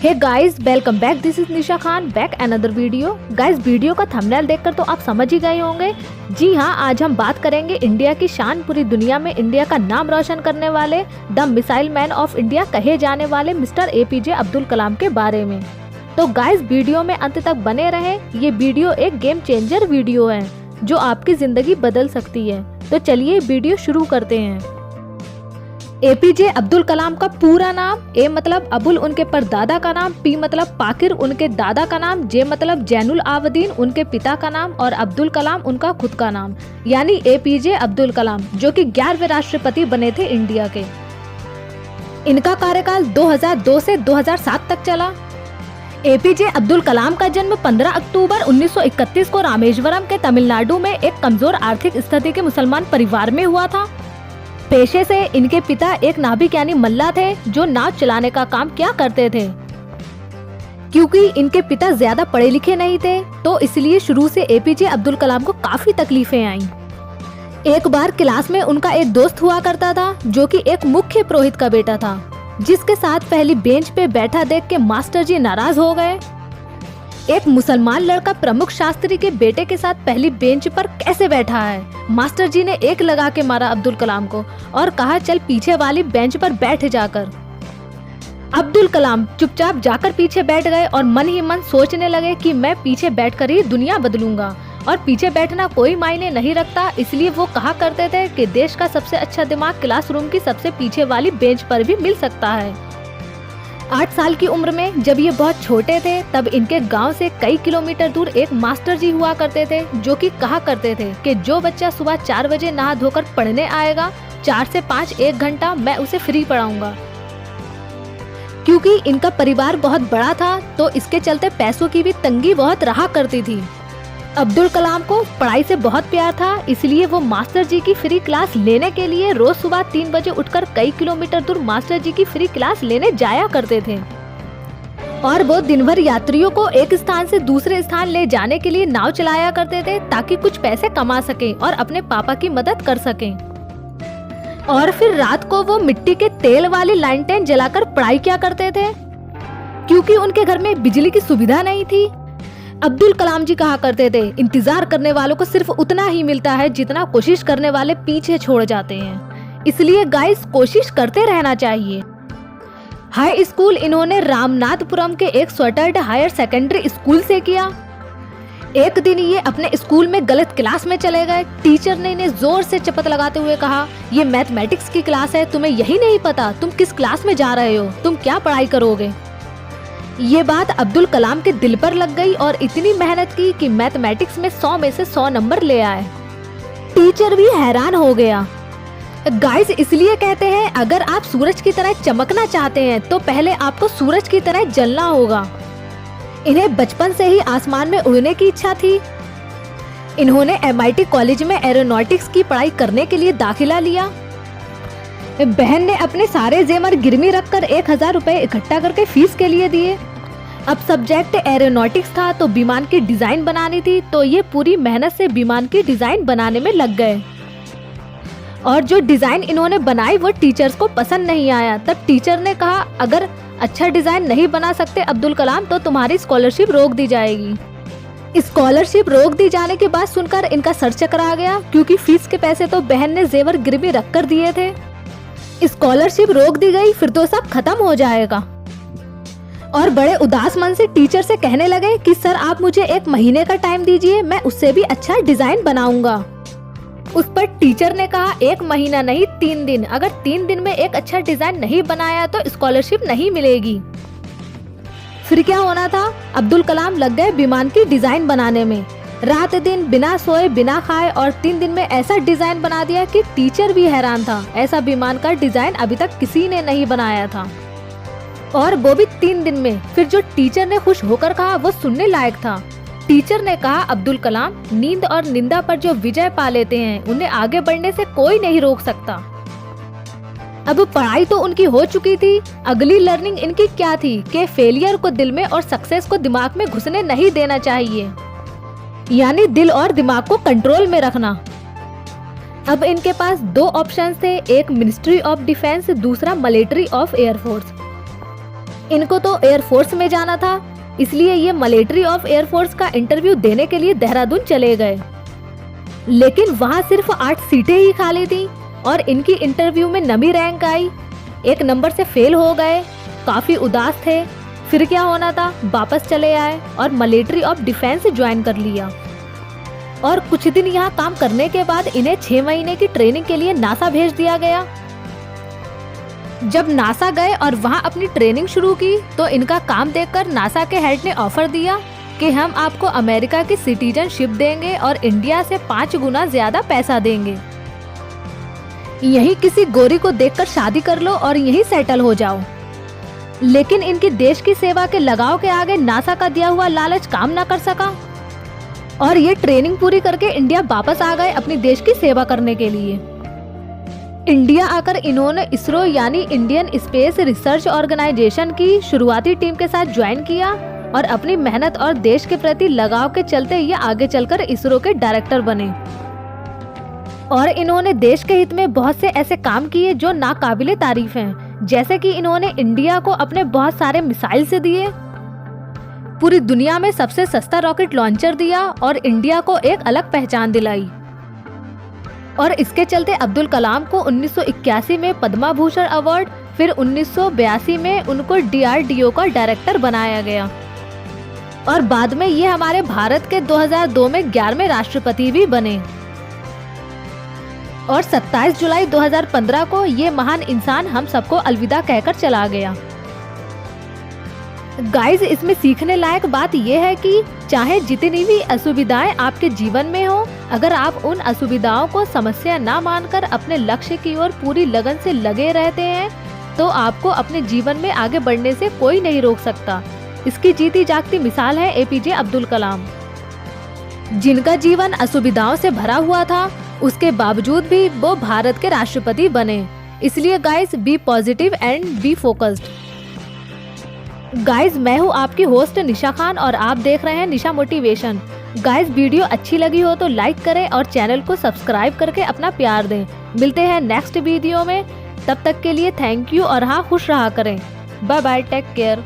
Hey guys, welcome back. This is Nisha Khan back another video. Guys, video का thumbnail देखकर तो आप समझ ही गए होंगे। जी हाँ, आज हम बात करेंगे इंडिया की शान, पूरी दुनिया में इंडिया का नाम रोशन करने वाले the missile man of India कहे जाने वाले मिस्टर एपीजे अब्दुल कलाम के बारे में। तो गाइस, वीडियो में अंत तक बने रहें। ये वीडियो एक गेम चेंजर वीडियो है जो आपकी जिंदगी बदल सकती है। तो चलिए वीडियो शुरू करते हैं। एपीजे अब्दुल कलाम का पूरा नाम: ए मतलब अबुल उनके परदादा का नाम, पी मतलब पाकिर उनके दादा का नाम, जे मतलब जैनुल आबदीन उनके पिता का नाम और अब्दुल कलाम उनका खुद का नाम, यानी एपीजे अब्दुल कलाम, जो कि 11वें राष्ट्रपति बने थे इंडिया के। इनका कार्यकाल 2002 से 2007 तक चला। एपीजे अब्दुल कलाम का जन्म 15 अक्टूबर 1931 को रामेश्वरम के तमिलनाडु में एक कमजोर आर्थिक स्थिति के मुसलमान परिवार में हुआ था। पेशे से इनके पिता एक नाविक यानी मल्लाह थे, जो नाव चलाने का काम किया करते थे। क्योंकि इनके पिता ज्यादा पढ़े लिखे नहीं थे, तो इसलिए शुरू से एपीजे अब्दुल कलाम को काफी तकलीफें आईं। एक बार क्लास में उनका एक दोस्त हुआ करता था, जो कि एक मुख्य पुरोहित का बेटा था, जिसके साथ पहली बेंच पे बैठा देख के मास्टर जी नाराज हो गए। एक मुसलमान लड़का प्रमुख शास्त्री के बेटे के साथ पहली बेंच पर कैसे बैठा है? मास्टर जी ने एक लगा के मारा अब्दुल कलाम को और कहा, चल पीछे वाली बेंच पर बैठ जाकर। अब्दुल कलाम चुपचाप जाकर पीछे बैठ गए और मन ही मन सोचने लगे कि मैं पीछे बैठकर ही दुनिया बदलूंगा। और पीछे बैठना कोई मायने नहीं रखता, इसलिए वो कहा करते थे कि देश का सबसे अच्छा दिमाग क्लासरूम की सबसे पीछे वाली बेंच पर भी मिल सकता है। 8 साल की उम्र में जब ये बहुत छोटे थे, तब इनके गांव से कई किलोमीटर दूर एक मास्टर जी हुआ करते थे, जो कि कहा करते थे कि जो बच्चा सुबह 4 बजे नहा धोकर पढ़ने आएगा, 4 से 5 1 घंटा मैं उसे फ्री पढ़ाऊंगा। क्योंकि इनका परिवार बहुत बड़ा था, तो इसके चलते पैसों की भी तंगी बहुत रहा करती थी। अब्दुल कलाम को पढ़ाई से बहुत प्यार था, इसलिए वो मास्टर जी की फ्री क्लास लेने के लिए रोज सुबह 3 बजे उठकर कई किलोमीटर दूर मास्टर जी की फ्री क्लास लेने जाया करते थे। और वो दिन भर यात्रियों को एक स्थान से दूसरे स्थान ले जाने के लिए नाव चलाया करते थे, ताकि कुछ पैसे कमा सकें और अपने पापा की मदद कर सकें। और फिर रात को वो मिट्टी के तेल वाली लालटेन जलाकर पढ़ाई किया करते थे, क्योंकि उनके घर में बिजली की सुविधा नहीं थी। अब्दुल कलाम जी कहा करते थे, इंतजार करने वालों को सिर्फ उतना ही मिलता है जितना कोशिश करने वाले पीछे छोड़ जाते हैं। इसलिए गाइस, कोशिश करते रहना चाहिए। हाई स्कूल इन्होंने रामनाथपुरम के एक स्वेटर्ड हायर सेकेंडरी स्कूल से किया। एक दिन ये अपने स्कूल में गलत क्लास में चले गए। टीचर ने इन्हें जोर से चपत लगाते हुए कहा, ये मैथमेटिक्स की क्लास है, तुम्हें यही नहीं पता तुम किस क्लास में जा रहे हो, तुम क्या पढ़ाई करोगे। ये बात अब्दुल कलाम के दिल पर लग गई और इतनी मेहनत की कि मैथमेटिक्स में 100 में से 100 नंबर ले आए। टीचर भी हैरान हो गया। गाइस, इसलिए कहते हैं, अगर आप सूरज की तरह चमकना चाहते हैं तो पहले आपको सूरज की तरह जलना होगा। इन्हें बचपन से ही आसमान में उड़ने की इच्छा थी। इन्होंने MIT कॉलेज में एरोनॉटिक्स की पढ़ाई करने के लिए दाखिला लिया। बहन ने अपने सारे जेवर गिरवी रखकर 1000 रुपए इकट्ठा करके फीस के लिए दिए। अब सब्जेक्ट एरोनॉटिक्स था, तो विमान की डिजाइन बनानी थी, तो ये पूरी मेहनत से विमान की डिजाइन बनाने में लग गए। और जो डिजाइन इन्होंने बनाई वो टीचर्स को पसंद नहीं आया। तब टीचर ने कहा, अगर अच्छा डिजाइन नहीं बना सकते अब्दुल कलाम, तो तुम्हारी स्कॉलरशिप रोक दी जाएगी। स्कॉलरशिप रोक दी जाने की बात सुनकर इनका सर चकरा गया, क्योंकि फीस के पैसे तो बहन ने जेवर गिरवी रख कर दिए थे। स्कॉलरशिप रोक दी गई, फिर तो सब खत्म हो जाएगा। और बड़े उदास मन से टीचर से कहने लगे कि सर, आप मुझे 1 महीने का टाइम दीजिए, मैं उससे भी अच्छा डिजाइन बनाऊंगा। उस पर टीचर ने कहा, 1 महीना नहीं, 3 दिन। अगर 3 दिन में एक अच्छा डिजाइन नहीं बनाया तो स्कॉलरशिप नहीं मिलेगी। फिर क्या होना था? अब्दुल कलाम लग गए विमान की डिजाइन बनाने में, रात दिन बिना सोए बिना खाए, और 3 दिन में ऐसा डिजाइन बना दिया कि टीचर भी हैरान था। ऐसा विमान का डिजाइन अभी तक किसी ने नहीं बनाया था, और वो भी 3 दिन में। फिर जो टीचर ने खुश होकर कहा वो सुनने लायक था। टीचर ने कहा, अब्दुल कलाम, नींद और निंदा पर जो विजय पा लेते हैं, उन्हें आगे बढ़ने से कोई नहीं रोक सकता। अब पढ़ाई तो उनकी हो चुकी थी, अगली लर्निंग इनकी क्या थी कि फेलियर को दिल में और सक्सेस को दिमाग में घुसने नहीं देना चाहिए, यानी दिल और दिमाग को कंट्रोल में रखना। अब इनके पास 2 ऑप्शन थे, एक मिनिस्ट्री ऑफ डिफेंस, दूसरा मिलिट्री ऑफ एयरफोर्स। इनको तो एयरफोर्स में जाना था, इसलिए ये मिलिट्री ऑफ एयरफोर्स का इंटरव्यू देने के लिए देहरादून चले गए। लेकिन वहाँ सिर्फ 8 सीटें ही खाली थी और इनकी इंटरव्यू में नमी रैंक आई। 1 नंबर से फेल हो गए, काफी उदास थे। फिर क्या होना था, वापस चले आए और मिलिट्री ऑफ डिफेंस ज्वाइन कर लिया। और कुछ दिन यहाँ काम करने के बाद इन्हें 6 महीने की ट्रेनिंग के लिए नासा भेज दिया गया। जब नासा गए और वहाँ अपनी ट्रेनिंग शुरू की तो इनका काम देखकर नासा के हेड ने ऑफर दिया कि हम आपको अमेरिका की सिटीजनशिप देंगे और इंडिया से 5 गुना ज्यादा पैसा देंगे। यही किसी गोरी को देखकर शादी कर लो और यहीं सेटल हो जाओ। लेकिन इनकी देश की सेवा के लगाव के आगे नासा का दिया हुआ लालच काम न कर सका और ये ट्रेनिंग पूरी करके इंडिया वापस आ गए अपनी देश की सेवा करने के लिए। इंडिया आकर इन्होंने इसरो यानी इंडियन स्पेस रिसर्च ऑर्गेनाइजेशन की शुरुआती टीम के साथ ज्वाइन किया और अपनी मेहनत और देश के प्रति लगाव के चलते ये आगे चलकर इसरो के डायरेक्टर बने। और इन्होंने देश के हित में बहुत से ऐसे काम किए जो नाकाबिले तारीफ हैं, जैसे कि इन्होंने इंडिया को अपने बहुत सारे मिसाइल से दिए, पूरी दुनिया में सबसे सस्ता रॉकेट लॉन्चर दिया और इंडिया को एक अलग पहचान दिलाई। और इसके चलते अब्दुल कलाम को 1981 में पद्मा भूषण अवार्ड, फिर 1982 में उनको DRDO का डायरेक्टर बनाया गया और बाद में ये हमारे भारत के 2002 में 11वें राष्ट्रपति भी बने। और 27 जुलाई 2015 को ये महान इंसान हम सबको अलविदा कहकर चला गया। गाइज, इसमें सीखने लायक बात यह है कि चाहे जितनी भी असुविधाएं आपके जीवन में हो, अगर आप उन असुविधाओं को समस्या ना मानकर अपने लक्ष्य की ओर पूरी लगन से लगे रहते हैं तो आपको अपने जीवन में आगे बढ़ने से कोई नहीं रोक सकता। इसकी जीती जागती मिसाल है APJ अब्दुल कलाम, जिनका जीवन असुविधाओं से भरा हुआ था, उसके बावजूद भी वो भारत के राष्ट्रपति बने। इसलिए guys, be positive and be focused. Guys, मैं हूँ आपकी होस्ट निशा खान और आप देख रहे हैं निशा मोटिवेशन। गाइज, वीडियो अच्छी लगी हो तो लाइक करें और चैनल को सब्सक्राइब करके अपना प्यार दें। मिलते हैं नेक्स्ट वीडियो में, तब तक के लिए थैंक यू और हाँ, खुश रहा करें। Bye bye, take care.